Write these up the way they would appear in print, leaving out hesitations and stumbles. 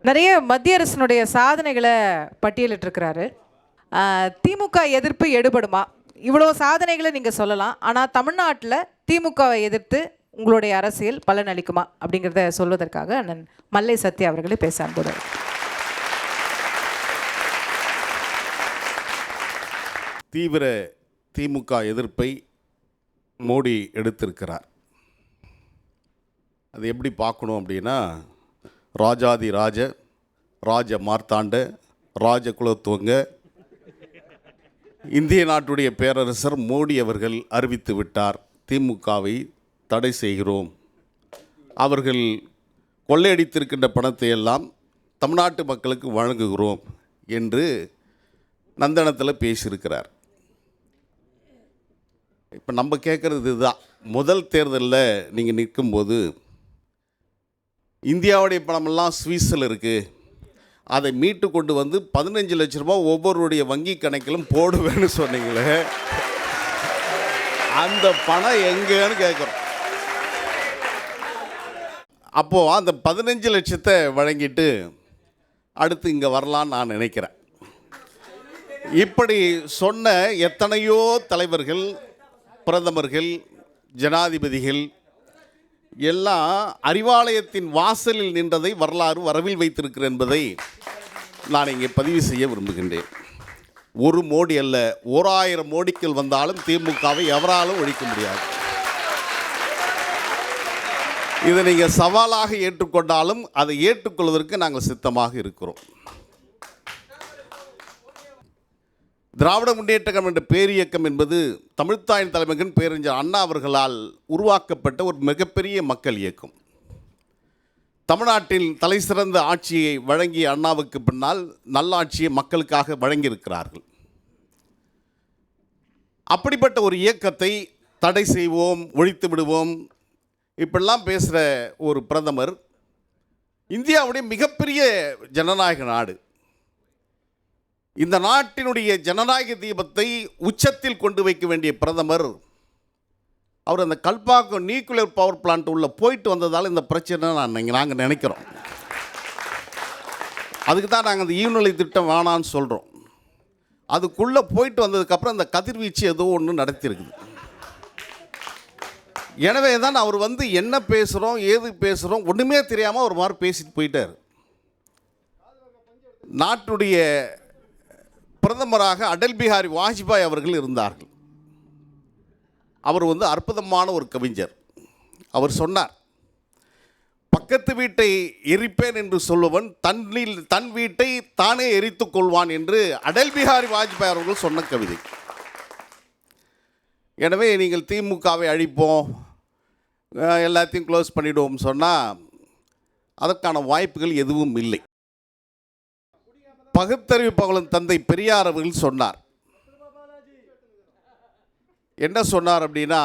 நிறைய மத்திய அரசினுடைய சாதனைகளை பட்டியலிட்டிருக்கிறாரு. திமுக எதிர்ப்பு எடுபடுமா? இவ்வளோ சாதனைகளை நீங்கள் சொல்லலாம். ஆனால் தமிழ்நாட்டில் திமுகவை எதிர்த்து உங்களுடைய அரசியல் பலன் அளிக்குமா அப்படிங்கிறத சொல்வதற்காக அண்ணன் மல்லை சத்யா அவர்களை பேச அன்புடன். தீவிர திமுக எதிர்ப்பை மோடி எடுத்திருக்கிறார். அது எப்படி பார்க்கணும் அப்படின்னா, ராஜாதி ராஜ மார்த்தாண்ட ராஜகுலத்துவங்க இந்திய நாட்டுடைய பேரரசர் மோடி அவர்கள் அறிவித்து விட்டார், திமுகவை தடை செய்கிறோம். அவர்கள் கொள்ளையடித்திருக்கின்ற பணத்தை எல்லாம் தமிழ்நாட்டு மக்களுக்கு வழங்குகிறோம் என்று நந்தனத்தில் பேசியிருக்கிறார். இப்போ நம்ம கேட்குறது இதுதான். முதல் தேர்தலில் நீங்கள் நிற்கும்போது இந்தியாவுடைய பணமெல்லாம் சுவிஸில் இருக்குது, அதை மீட்டு கொண்டு வந்து 15 லட்ச ரூபாய் ஒவ்வொருடைய வங்கி கணக்கிலும் போடுவேன்னு சொன்னீங்களே, அந்த பணம் எங்கேன்னு கேட்குறோம். அப்போது அந்த 15 லட்சத்தை வழங்கிட்டு அடுத்து இங்கே வரலான்னு நான் நினைக்கிறேன். இப்படி சொன்ன எத்தனையோ தலைவர்கள், பிரதமர்கள், ஜனாதிபதிகள் எல்லாம் அறிவாலயத்தின் வாசலில் நின்றதை வரலாறு வரவில் வைத்திருக்கிறேன் என்பதை நான் இங்கே பதிவு செய்ய விரும்புகின்றேன். ஒரு மோடி அல்ல, 1000 மோடிக்கள் வந்தாலும் திமுகவை எவராலும் ஒழிக்க முடியாது. இதை நீங்கள் சவாலாக ஏற்றுக்கொண்டாலும் அதை ஏற்றுக்கொள்வதற்கு நாங்கள் சித்தமாக இருக்கிறோம். திராவிட முன்னேற்ற கழகம் என்ற பேரியக்கம் என்பது தமிழ்த்தாயின் தலைமகன் பேரறிஞர் அண்ணா அவர்களால் உருவாக்கப்பட்ட ஒரு மிகப்பெரிய மக்கள் இயக்கம். தமிழ்நாட்டில் தலை சிறந்த ஆட்சியை வழங்கிய அண்ணாவுக்கு பின்னால் நல்லாட்சியை மக்களுக்காக வழங்கியிருக்கிறார்கள். அப்படிப்பட்ட ஒரு இயக்கத்தை தடை செய்வோம், ஒழித்து விடுவோம், இப்படிலாம் பேசுகிற ஒரு பிரதமர், இந்தியாவுடைய மிகப்பெரிய ஜனநாயக நாடு, இந்த நாட்டினுடைய ஜனநாயக தீபத்தை உச்சத்தில் கொண்டு வைக்க வேண்டிய பிரதமர், அவர் அந்த கல்பாக்கம் நியூக்ளியர் பவர் பிளான்ட் உள்ள போயிட்டு வந்ததால் இந்த பிரச்சனை நாங்கள் நினைக்கிறோம். அதுக்கு தான் நாங்கள் அந்த ஈவுநிலை திட்டம் வேணான்னு சொல்கிறோம். அதுக்குள்ளே போயிட்டு வந்ததுக்கப்புறம் அந்த கதிர்வீச்சு ஏதோ ஒன்று நடத்தியிருக்குது. எனவே தான் அவர் வந்து என்ன பேசுகிறோம், ஏது பேசுகிறோம் ஒன்றுமே தெரியாமல் ஒரு மாதிரி பேசிட்டு போயிட்டார். நாட்டுடைய பிரதமராக அடல் பிஹாரி வாஜ்பாய் அவர்கள் இருந்தார்கள். அவர் வந்து அற்புதமான ஒரு கவிஞர். அவர் சொன்னார், பக்கத்து வீட்டை எரிப்பேன் என்று சொல்லுவன் தன் வீட்டை தானே எரித்து கொள்வான் என்று அடல் பிஹாரி வாஜ்பாய் அவர்கள் சொன்ன கவிதை. எனவே நீங்கள் திமுகவை அழிப்போம், எல்லாத்தையும் க்ளோஸ் பண்ணிவிடுவோம் சொன்னால் அதற்கான வாய்ப்புகள் எதுவும் இல்லை. பகுத்தறிவு பகலன் தந்தை பெரியார் அவர்கள் சொன்னார். என்ன சொன்னார் அப்படின்னா,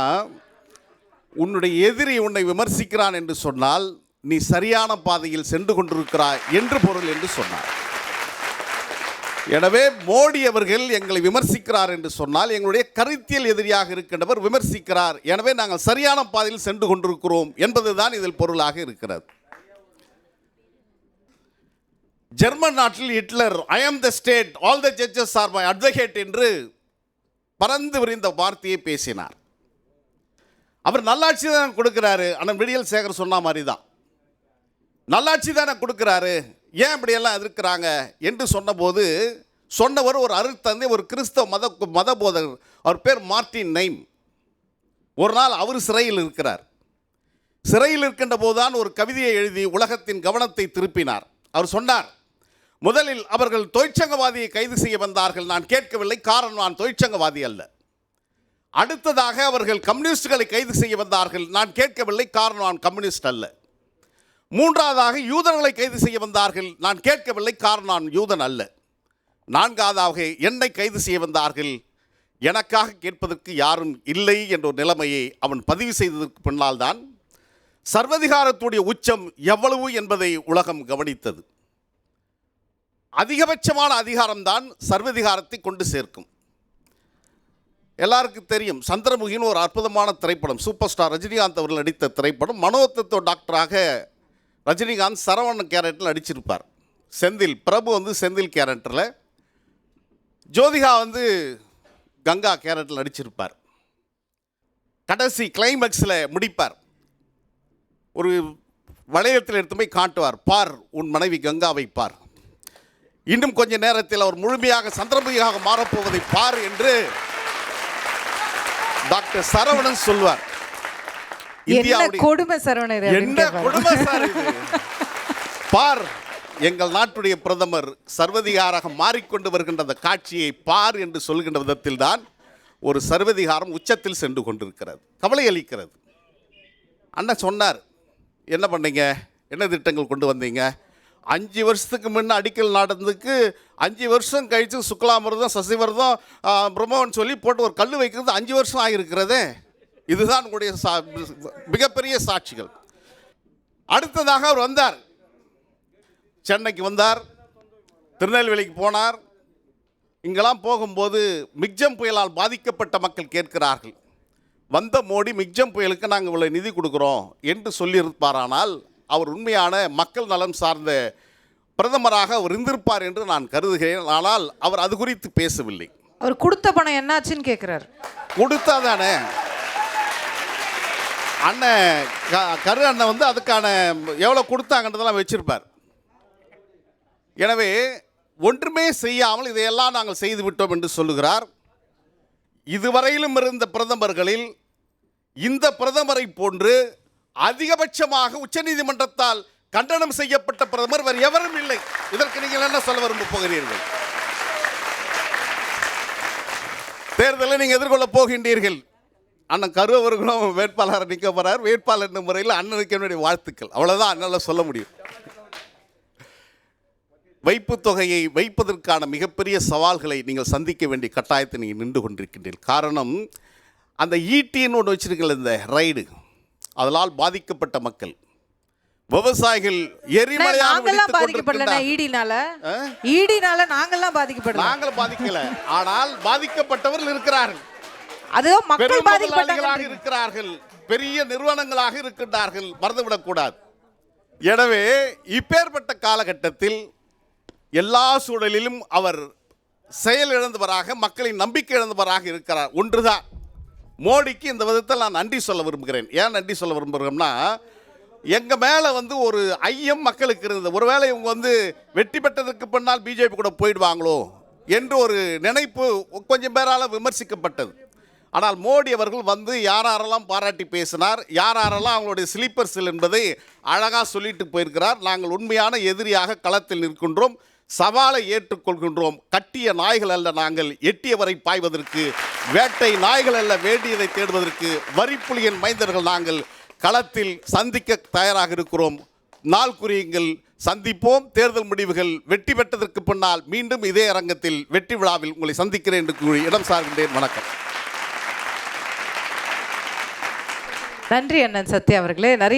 உன்னுடைய எதிரி உன்னை விமர்சிக்கிறான் என்று சொன்னால் நீ சரியான பாதையில் சென்று கொண்டிருக்கிறாய் என்று பொருள் என்று சொன்னார். எனவே மோடி அவர்கள் எங்களை விமர்சிக்கிறார் என்று சொன்னால் எங்களுடைய கருத்தியல் எதிரியாக இருக்கின்றவர் விமர்சிக்கிறார், எனவே நாங்கள் சரியான பாதையில் சென்று கொண்டிருக்கிறோம் என்பதுதான் இதில் பொருளாக இருக்கிறது. ஜெர்மன் நாட்டில் ஹிட்லர் ஐ ஆம் the state, all the judges R my advocate என்று பறந்து விரிந்த வார்த்தையை பேசினார். அவர் நல்லாட்சி தான் கொடுக்கிறாரு. அண்ணன் விடியல் சேகர் சொன்ன மாதிரி தான், நல்லாட்சி தானே கொடுக்கிறாரு, ஏன் இப்படியெல்லாம் எதிர்க்கிறாங்க என்று சொன்னபோது சொன்னவர் ஒரு அருட்தந்தை, ஒரு கிறிஸ்தவ மத போதகர். அவர் பேர் மார்ட்டின் நைம். ஒரு நாள் அவர் சிறையில் இருக்கிறார். சிறையில் இருக்கின்ற போதுதான் ஒரு கவிதையை எழுதி உலகத்தின் கவனத்தை திருப்பினார். அவர் சொன்னார், முதலில் அவர்கள் தொழிற்சங்கவாதியை கைது செய்ய வந்தார்கள், நான் கேட்கவில்லை, காரணம் நான் தொழிற்சங்கவாதி அல்ல. அடுத்ததாக அவர்கள் கம்யூனிஸ்டுகளை கைது செய்ய வந்தார்கள், நான் கேட்கவில்லை, காரணம் நான் கம்யூனிஸ்ட் அல்ல. மூன்றாவதாக யூதர்களை கைது செய்ய வந்தார்கள், நான் கேட்கவில்லை, காரணம் நான் யூதன் அல்ல. நான்காவதாக என்னை கைது செய்ய வந்தார்கள், எனக்காக கேட்பதற்கு யாரும் இல்லை என்ற ஒரு நிலைமையை அவன் பதிவு செய்ததற்கு பின்னால் தான் சர்வதிகாரத்துடைய உச்சம் எவ்வளவு என்பதை உலகம் கவனித்தது. அதிகபட்சமான அதிகாரம்தான் சர்வதிகாரத்தை கொண்டு சேர்க்கும். எல்லாருக்கும் தெரியும், சந்திரமுகின்னு ஒரு அற்புதமான திரைப்படம், சூப்பர் ஸ்டார் ரஜினிகாந்த் அவர்கள் நடித்த திரைப்படம். மனோதத்துவ டாக்டராக ரஜினிகாந்த் சரவணன் கேரக்டரில் நடிச்சிருப்பார். செந்தில் பிரபு வந்து செந்தில் கேரக்டரில், ஜோதிகா வந்து கங்கா கேரக்டரில் நடிச்சிருப்பார். கடைசி கிளைமேக்ஸில் முடிப்பார். ஒரு வளையத்தில் எடுத்து போய் காட்டுவார், பார் உன் மனைவி கங்காவை பார், இன்னும் கொஞ்ச நேரத்தில் அவர் முழுமையாக சந்திரமுகியாக மாறப்போவதை பார் என்று டாக்டர் சரவணன் சொல்வார். என்ன கொடுமை சரவணன் இது அப்படின்னு என்ன கேட்பாரு. கொடுமை சார் இது. பார், எங்கள் நாட்டுடைய பிரதமர் சர்வதிகாராக மாறிக்கொண்டு வருகின்ற அந்த காட்சியை பார் என்று சொல்கின்ற விதத்தில் தான் ஒரு சர்வதிகாரம் உச்சத்தில் சென்று கொண்டிருக்கிறது. கவலை அளிக்கிறது. அண்ணன் சொன்னார், என்ன பண்ணீங்க, என்ன திட்டங்கள் கொண்டு வந்தீங்க? 5 வருஷத்துக்கு முன்ன அடிக்கல் நடந்ததுக்கு 5 வருஷம் கழித்து சுக்லாமிரதம் சசிவிரதம் பிரம்மோன்னு சொல்லி போட்டு ஒரு கல் வைக்கிறது 5 வருஷம் ஆகியிருக்கிறதே. இதுதான் உங்களுடைய மிகப்பெரிய சாட்சிகள். அடுத்ததாக அவர் வந்தார், சென்னைக்கு வந்தார், திருநெல்வேலிக்கு போனார். இங்கெல்லாம் போகும்போது மிக்ஜம் புயலால் பாதிக்கப்பட்ட மக்கள் கேட்கிறார்கள், வந்த மோடி மிக்ஜம் புயலுக்கு நாங்கள் இவ்வளோ நிதி கொடுக்குறோம் என்று சொல்லியிருப்பாரானால் அவர் உண்மையான மக்கள் நலம் சார்ந்த பிரதமராக அவர் இருந்திருப்பார் என்று நான் கருதுகிறேன். ஆனால் அவர் அது குறித்து பேசவில்லை. அவர் கொடுத்த பணம் என்னாச்சுன்னு கேட்குறாரு. கொடுத்தா தானே அண்ணன் கரு அண்ணன் வந்து அதுக்கான எவ்வளோ கொடுத்தாங்கன்றதெல்லாம் வச்சிருப்பார். எனவே ஒன்றுமே செய்யாமல் இதையெல்லாம் நாங்கள் செய்து விட்டோம் என்று சொல்லுகிறார். இதுவரையிலும் இருந்த பிரதமர்களில் இந்த பிரதமரை போன்று அதிகபட்சமாக உச்சநீதிமன்றத்தால் கண்டனம் செய்யப்பட்ட பிரதமர் வேறு எவரும் இல்லை. இதற்கு நீங்கள் என்ன சொல்ல விரும்ப போகிறீர்கள்? தேர்தலை நீங்கள் எதிர்கொள்ள போகின்றீர்கள். அண்ணன் கரு அவர்களும் வேட்பாளரை நிற்க போறார். வேட்பாளர் என்ற முறையில் அண்ணனுக்கு என்னுடைய வாழ்த்துக்கள். அவ்வளவுதான் அண்ணால சொல்ல முடியும். வைப்பு தொகையை வைப்பதற்கான மிகப்பெரிய சவால்களை நீங்கள் சந்திக்க வேண்டிய கட்டாயத்தை நீங்கள் நின்று கொண்டிருக்கின்றீர்கள். காரணம், அந்த ஈட்டின்னு ஒன்று வச்சிருக்கீங்க, இந்த ரைடு, அதனால் பாதிக்கப்பட்ட மக்கள் விவசாயிகள் நாங்கெல்லாம் பாதிக்கப்படல. ஈடினால நாங்கெல்லாம் பாதிக்கப்படல. நாங்கள் பாதிக்கல, ஆனால் பாதிக்கப்பட்டவர்கள் இருக்கிறார்கள். அதுவும் மக்கள் பாதிக்கப்பட்டவர்களாக இருக்கிறார்கள், பெரிய நிறுவனங்களாக இருக்கின்றார்கள், மறந்துவிடக்கூடாது. எனவே இப்பேற்பட்ட காலகட்டத்தில் எல்லா சூழலிலும் அவர் செயல் இழந்தவராக, மக்களின் நம்பிக்கை இழந்தவராக இருக்கிறார். ஒன்றுதான், மோடிக்கு இந்த விதத்தில் நான் நன்றி சொல்ல விரும்புகிறேன். ஏன் நன்றி சொல்ல விரும்புகிறோம்னா, எங்கள் மேலே வந்து ஒரு ஐயம் மக்களுக்கு இருந்தது. ஒருவேளை இவங்க வந்து வெற்றி பெற்றதற்கு பின்னால் பிஜேபி கூட போயிடுவாங்களோ என்று ஒரு நினைப்பு கொஞ்சம் பேரால் விமர்சிக்கப்பட்டது. ஆனால் மோடி அவர்கள் வந்து யாரெல்லாம் பாராட்டி பேசினார், யாரெல்லாம் அவங்களுடைய ஸ்லீப்பர் செல் என்பதை அழகாக சொல்லிட்டு போயிருக்கிறார். நாங்கள் உண்மையான எதிரியாக களத்தில் நிற்கின்றோம், சவாலை ஏற்றுக்கொள்கின்றோம். கட்டிய நாய்கள் அல்ல நாங்கள், எட்டியவரை பாய்வதற்கு, வேட்டை நாய்கள் அல்ல வேண்டியதை தேடுவதற்கு, வரிப்புலியின் மைந்தர்கள் நாங்கள், களத்தில் சந்திக்க தயாராக இருக்கிறோம். நாள் குறியுங்கள், சந்திப்போம். தேர்தல் முடிவுகள் வெற்றி பெற்றதற்கு பின்னால் மீண்டும் இதே அரங்கத்தில் வெற்றி விழாவில் உங்களை சந்திக்கிறேன் என்று கூறி இடம் சார்கின்றேன். வணக்கம். நன்றி அண்ணன் சத்யா அவர்களே. நிறைய